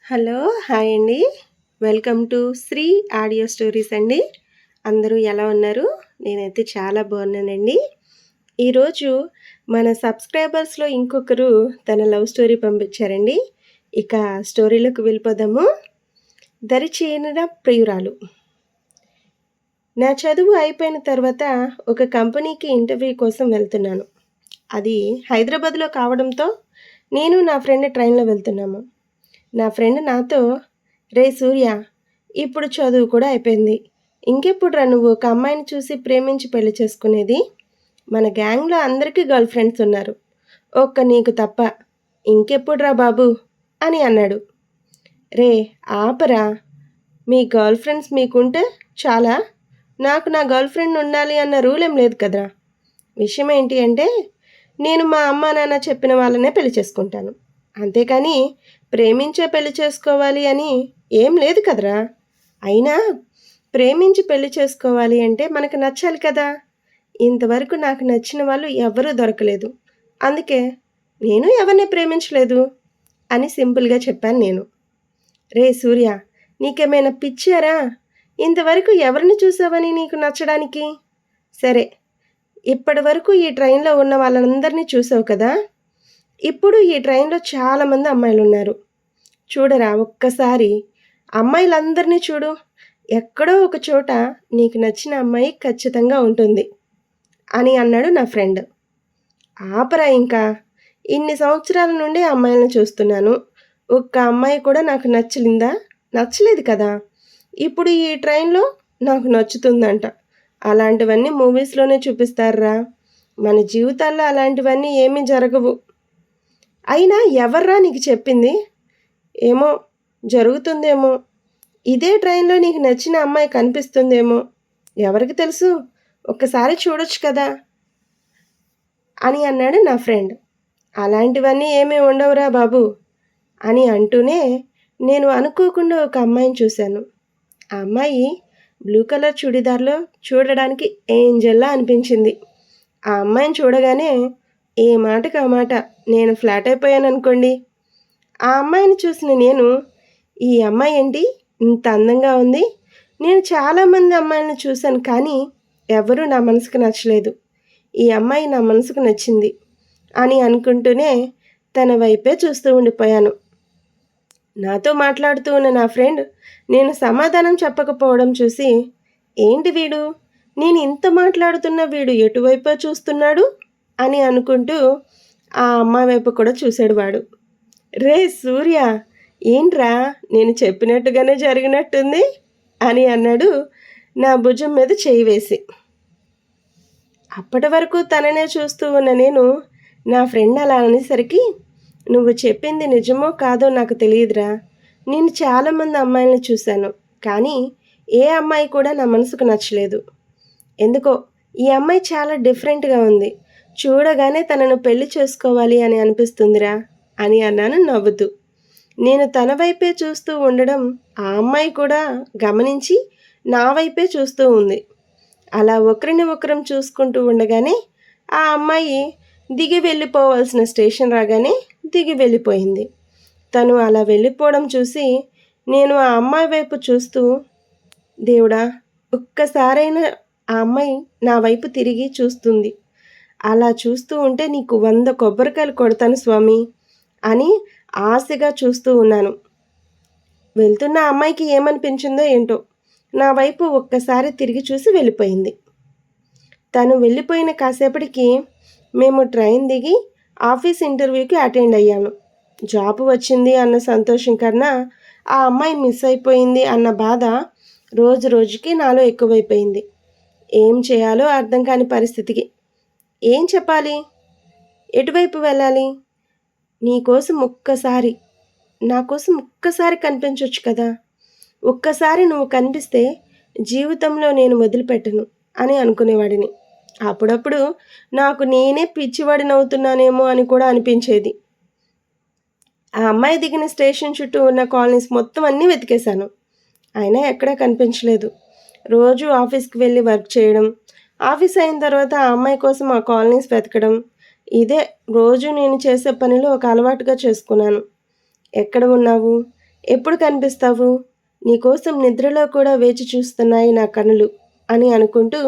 Hello! Hi అండి. Welcome to Shri audio stories అండి. అందరూ ఎలా ఉన్నారు? నేనైతే చాలా బాగున్నానండి. ఈరోజు మన సబ్స్క్రైబర్స్‌లో ఇంకొకరు తన లవ్ స్టోరీ పంపించారండి. ఇక స్టోరీలోకి వెళ్ళిపోదాము. దరిచేరిన ప్రియురాలు. నా చదువు అయిపోయిన తర్వాత ఒక కంపెనీకి ఇంటర్వ్యూ కోసం వెళ్తున్నాను. అది హైదరాబాద్‌లో కావడంతో నేను నా ఫ్రెండ్ ట్రైన్‌లో వెళ్తున్నాము. నా ఫ్రెండ్ నాతో, "రేయ్ సూర్య, ఇప్పుడు చదువు కూడా అయిపోయింది. ఇంకెప్పుడురా నువ్వు ఒక అమ్మాయిని చూసి ప్రేమించి పెళ్లి చేసుకునేది? మన గ్యాంగ్‌లో అందరికీ గర్ల్ ఫ్రెండ్స్ ఉన్నారు. ఒక్క నీకు తప్ప. ఇంకెప్పుడురా బాబు" అని అన్నాడు. "రేయ్ ఆపరా! మీ గర్ల్ ఫ్రెండ్స్ మీకుంటే చాలా? నాకు నా గర్ల్ ఫ్రెండ్ ఉండాలి అన్న రూల్ ఏం లేదు కదరా! విషయం ఏంటి అంటే, నేను మా అమ్మా నాన్న చెప్పిన వాళ్ళనే పెళ్లి చేసుకుంటాను. అంతేకాని ప్రేమించే పెళ్లి చేసుకోవాలి అని ఏం లేదు కదరా! అయినా ప్రేమించి పెళ్లి చేసుకోవాలి అంటే మనకు నచ్చాలి కదా! ఇంతవరకు నాకు నచ్చిన వాళ్ళు ఎవ్వరూ దొరకలేదు. అందుకే నేను ఎవరిని ప్రేమించలేదు" అని సింపుల్‌గా చెప్పాను నేను. "రేయ్ సూర్య, నీకేమైనా పిచ్చారా? ఇంతవరకు ఎవరిని చూసావని నీకు నచ్చడానికి? సరే, ఇప్పటివరకు ఈ ట్రైన్‌లో ఉన్న వాళ్ళందరినీ చూసావు కదా! ఇప్పుడు ఈ ట్రైన్‌లో చాలామంది అమ్మాయిలున్నారు. చూడరా ఒక్కసారి అమ్మాయిలందరినీ చూడు. ఎక్కడో ఒక చోట నీకు నచ్చిన అమ్మాయి ఖచ్చితంగా ఉంటుంది" అని అన్నాడు నా ఫ్రెండ్. "ఆపరా ఇంకా! ఇన్ని సంవత్సరాల నుండి అమ్మాయిలను చూస్తున్నాను. ఒక్క అమ్మాయి కూడా నాకు నచ్చలిందా? నచ్చలేదు కదా! ఇప్పుడు ఈ ట్రైన్‌లో నాకు నచ్చుతుందంట. అలాంటివన్నీ మూవీస్‌లోనే చూపిస్తార్రా. మన జీవితాల్లో అలాంటివన్నీ ఏమీ జరగవు. అయినా ఎవర్రా నీకు చెప్పింది? ఏమో, జరుగుతుందేమో. ఇదే ట్రైన్‌లో నీకు నచ్చిన అమ్మాయి కనిపిస్తుందేమో. ఎవరికి తెలుసు? ఒక్కసారి చూడొచ్చు కదా!" అని అన్నాడు నా ఫ్రెండ్. "అలాంటివన్నీ ఏమీ ఉండవురా బాబు" అని అంటూనే నేను అనుకోకుండా ఒక అమ్మాయిని చూశాను. ఆ అమ్మాయి బ్లూ కలర్ చుడిదార్‌లో చూడడానికి ఏంజెల్‌లా అనిపించింది. ఆ అమ్మాయిని చూడగానే ఏ మాటకి ఆ మాట నేను ఫ్లాట్ అయిపోయాననుకోండి. ఆ అమ్మాయిని చూసిన నేను, "ఈ అమ్మాయి ఏంటి ఇంత అందంగా ఉంది? నేను చాలామంది అమ్మాయిలను చూశాను కానీ ఎవరూ నా మనసుకు నచ్చలేదు. ఈ అమ్మాయి నా మనసుకు నచ్చింది" అని అనుకుంటూనే తన వైపే చూస్తూ ఉండిపోయాను. నాతో మాట్లాడుతూ ఉన్న నా ఫ్రెండ్ నేను సమాధానం చెప్పకపోవడం చూసి, "ఏంటి వీడు? నేను ఇంత మాట్లాడుతున్నా వీడు ఎటువైపో చూస్తున్నాడు" అని అనుకుంటూ ఆ అమ్మాయి వైపు కూడా చూశాడు వాడు. "రేయ్ సూర్య, ఏంట్రా నేను చెప్పినట్టుగానే జరిగినట్టుంది" అని అన్నాడు నా భుజం మీద చెయ్యి వేసి. అప్పటి వరకు తననే చూస్తూ ఉన్న నేను నా ఫ్రెండ్ అలా అనేసరికి, "నువ్వు చెప్పింది నిజమో కాదో నాకు తెలియదురా. నేను చాలామంది అమ్మాయిల్ని చూశాను. కానీ ఏ అమ్మాయి కూడా నా మనసుకు నచ్చలేదు. ఎందుకో ఈ అమ్మాయి చాలా డిఫరెంట్‌గా ఉంది. చూడగానే తనను పెళ్లి చేసుకోవాలి అని అనిపిస్తుందిరా" అని అన్నాను నవ్వుతూ. నేను తన వైపే చూస్తూ ఉండడం ఆ అమ్మాయి కూడా గమనించి నా వైపే చూస్తూ ఉంది. అలా ఒకరిని ఒకరం చూసుకుంటూ ఉండగానే ఆ అమ్మాయి దిగి వెళ్ళిపోవాల్సిన స్టేషన్ రాగానే దిగి వెళ్ళిపోయింది. తను అలా వెళ్ళిపోవడం చూసి నేను ఆ అమ్మాయి వైపు చూస్తూ, "దేవుడా, ఒక్కసారైనా ఆ అమ్మాయి నా వైపు తిరిగి చూస్తుంది. అలా చూస్తూ ఉంటే నీకు 100 కొబ్బరికాయలు కొడతాను స్వామి" అని ఆశగా చూస్తూ ఉన్నాను. వెళ్తున్న అమ్మాయికి ఏమనిపించిందో ఏంటో, నా వైపు ఒక్కసారి తిరిగి చూసి వెళ్ళిపోయింది. తను వెళ్ళిపోయిన కాసేపటికి మేము ట్రైన్ దిగి ఆఫీస్ ఇంటర్వ్యూకి అటెండ్ అయ్యాము. జాబ్ వచ్చింది అన్న సంతోషం కన్నా ఆ అమ్మాయి మిస్ అయిపోయింది అన్న బాధ రోజు రోజుకి నాలో ఎక్కువైపోయింది. ఏం చేయాలో అర్థం కాని పరిస్థితికి. ఏం చెప్పాలి? ఎటువైపు వెళ్ళాలి? నా కోసం ఒక్కసారి కనిపించొచ్చు కదా! ఒక్కసారి నువ్వు కనిపిస్తే జీవితంలో నేను వదిలిపెట్టను అని అనుకునేవాడిని. అప్పుడప్పుడు నాకు నేనే పిచ్చివాడినవుతున్నానేమో అని కూడా అనిపించేది. ఆ అమ్మాయి దిగిన స్టేషన్ చుట్టూ ఉన్న కాలనీస్ మొత్తం అన్నీ వెతికేశాను. అయినా ఎక్కడా కనిపించలేదు. రోజు ఆఫీస్‌కి వెళ్ళి వర్క్ చేయడం, ఆఫీస్ అయిన తర్వాత ఆ అమ్మాయి కోసం ఆ కాలనీస్ వెతకడం, ఇదే రోజు నేను చేసే పనిలో ఒక అలవాటుగా చేసుకున్నాను. "ఎక్కడ ఉన్నావు? ఎప్పుడు కనిపిస్తావు? నీకోసం నిద్రలో కూడా వేచి చూస్తున్నాయి నా కనులు అని అనుకుంటూ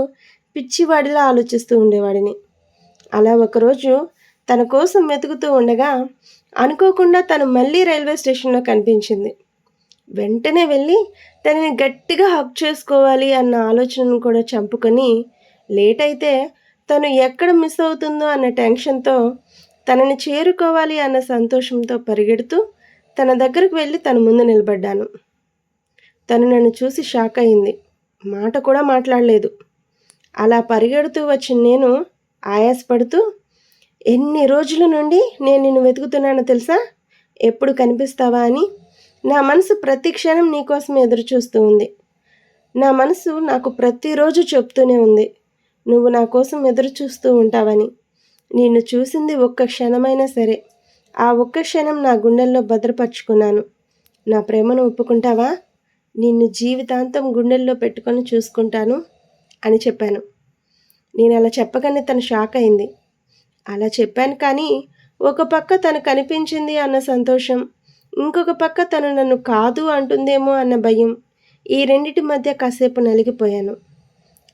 పిచ్చివాడిలా ఆలోచిస్తూ ఉండేవాడిని. అలా ఒకరోజు తన కోసం వెతుకుతూ ఉండగా అనుకోకుండా తను మళ్ళీ రైల్వే స్టేషన్‌లో కనిపించింది. వెంటనే వెళ్ళి తనని గట్టిగా హగ్ చేసుకోవాలి అన్న ఆలోచనను కూడా చంపుకొని, లేట్ అయితే తను ఎక్కడ మిస్ అవుతుందో అన్న టెన్షన్‌తో, తనని చేరుకోవాలి అన్న సంతోషంతో పరిగెడుతూ తన దగ్గరకు వెళ్ళి తన ముందు నిలబడ్డాను. తను నన్ను చూసి షాక్ అయింది. మాట కూడా మాట్లాడలేదు. అలా పరిగెడుతూ వచ్చిన నేను ఆయాసపడుతూ, "ఎన్ని రోజుల నుండి నేను నిన్ను వెతుకుతున్నానో తెలుసా? ఎప్పుడు కనిపిస్తావా అని. నా మనసు ప్రతి క్షణం నీకోసం ఎదురుచూస్తూ ఉంది. నా మనసు నాకు ప్రతిరోజు చెప్తూనే ఉంది, నువ్వు నా కోసం ఎదురుచూస్తూ ఉంటావని. నిన్ను చూసింది ఒక్క క్షణమైనా సరే, ఆ ఒక్క క్షణం నా గుండెల్లో భద్రపరుచుకున్నాను. నా ప్రేమను ఒప్పుకుంటావా? నిన్ను జీవితాంతం గుండెల్లో పెట్టుకొని చూసుకుంటాను" అని చెప్పాను. నేను అలా చెప్పగానే తను షాక్ అయింది. అలా చెప్పాను కానీ, ఒక పక్క తను కనిపించింది అన్న సంతోషం, ఇంకొక పక్క తను నన్ను కాదు అంటుందేమో అన్న భయం, ఈ రెండిటి మధ్య కాసేపు నలిగిపోయాను.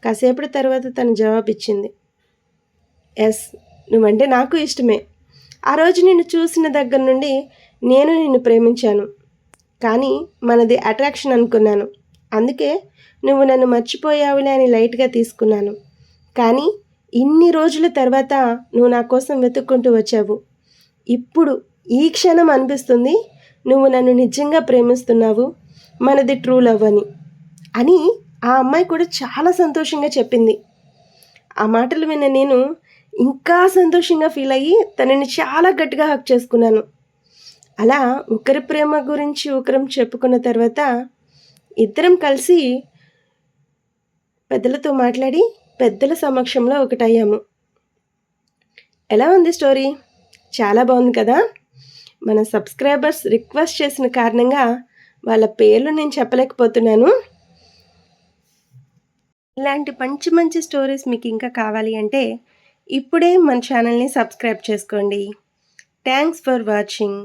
కాసేపటి తర్వాత తను జవాబిచ్చింది. "ఎస్, నువ్వంటే నాకు ఇష్టమే. ఆ రోజు నిన్ను చూసిన దగ్గర నుండి నేను నిన్ను ప్రేమించాను. కానీ మనది అట్రాక్షన్ అనుకున్నాను. అందుకే నువ్వు నన్ను మర్చిపోయావులే అని లైట్‌గా తీసుకున్నాను. కానీ ఇన్ని రోజుల తర్వాత నువ్వు నా కోసం వెతుక్కుంటూ వచ్చావు. ఇప్పుడు ఈ క్షణం అనిపిస్తుంది నువ్వు నన్ను నిజంగా ప్రేమిస్తున్నావు, మనది ట్రూ లవ్ అని ఆ అమ్మాయి కూడా చాలా సంతోషంగా చెప్పింది. ఆ మాటలు విన్న నేను ఇంకా సంతోషంగా ఫీల్ అయ్యి తనని చాలా గట్టిగా హగ్ చేసుకున్నాను. అలా ఒకరి ప్రేమ గురించి ఒకరం చెప్పుకున్న తర్వాత ఇద్దరం కలిసి పెద్దలతో మాట్లాడి పెద్దల సమక్షంలో ఒకటయ్యాము. ఎలా ఉంది స్టోరీ? చాలా బాగుంది కదా! మన సబ్స్క్రైబర్స్ రిక్వెస్ట్ చేసిన కారణంగా వాళ్ళ పేర్లు నేను చెప్పలేకపోతున్నాను. ఇలాంటి మంచి మంచి స్టోరీస్ మీకు ఇంకా కావాలి అంటే ఇప్పుడే మన ఛానల్ని సబ్స్క్రైబ్ చేసుకోండి. Thanks for watching.